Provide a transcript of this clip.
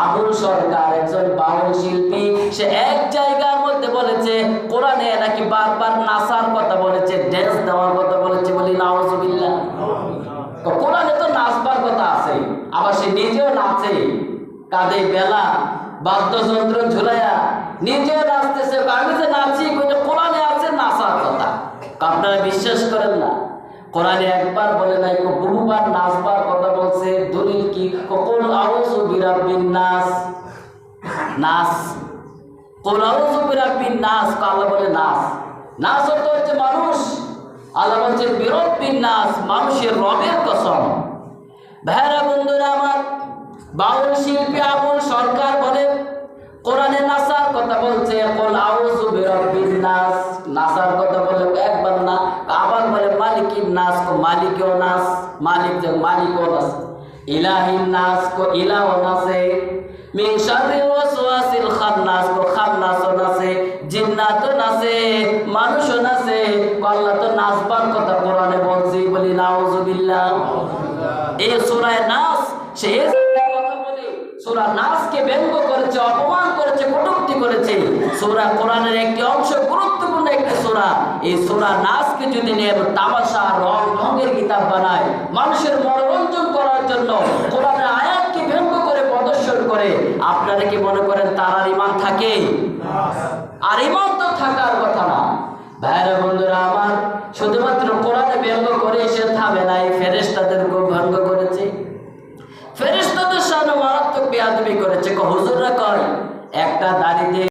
আবুল সরকার একজন বাউল শিল্পী, সে এক জায়গার মধ্যে বলেছে কোরআনে নাকি বারবার নাচার কথা বলেছে, ড্যান্স দেওয়ার কথা বলেছে। বলি নাউজুবিল্লাহ। কোরআনে তো নাচবার কথা আছে, আবার সে নিজেও নাচে, কাঁধে বেলা বাদ্যযন্ত্র ঝুলাইয়া নিজেও নাচতেছে। আমি যে নাচি, কোরআনে আছে নাচার কথা। আপনারা বিশ্বাস করেন না? কোরআনে একবার বলে নাই, বহুবার নাচবার কথা বলছে। দলিল কি? কুল আউযু বিরাব্বিন নাস, নাচ। কুল আউযু বিরাব্বিন নাস, আল্লাহ বলে নাচ। নাচ অর্থ হচ্ছে মানুষ। আল্লাহ বলছে বিরাব্বিন নাস, মানুষের রবের কসম। ভাইরা বন্ধুরা আমার, বাউল শিল্পী আবুল সরকার বলে কোরআনে নাচার কথা বলছে, কুল আউযু বিরাব্বিন নাস, নাচার কথা বলে একবার না, আবার বলে মালিকিন নাস, মালিকও নাচ, মালিক যে মালিকও নাচ, ইলাহিন নাস, ইলাহ নাচে, মিন শাররিল ওয়াসওয়াসিল খান্নাস, খান্নাসও নাচে, জিন্নাতও নাচে, মানুষও নাচে। আল্লাহ তো নাচবার কথা কোরআনে বলছে। বলি নাউজুবিল্লাহ। এই সূরায় নাস সে কথা বলে সূরা নাসকে ব্যঙ্গ করেছে, অপমান করেছে, কটূক্তি করেছে। সূরা কোরআনের একটি অংশ, গুরুত্বপূর্ণ একটি সূরা। এই সূরা নাসকে যদি নিয়ে তামাশা রং ঢঙের কিতাব বানায়, মানুষের মনোরঞ্জন করার জন্য কোরআনের আয়াতকে ব্যঙ্গ করে প্রদর্শন করে, আপনারা কি মনে করেন তার আর ঈমান থাকে? আর ঈমান তো থাকার কথা না। ভাইরা বন্ধুরা আমার, শুধুমাত্র কোরআনে ব্যঙ্গ করে সে থামে নাই, ফেরেশতাদেরকেও ব্যঙ্গ করেছে। ফেরেশতাদের সামনে মারাত্মক বেয়াদবি করেছে। হুজুররা কয় একটা দাড়ি দিয়ে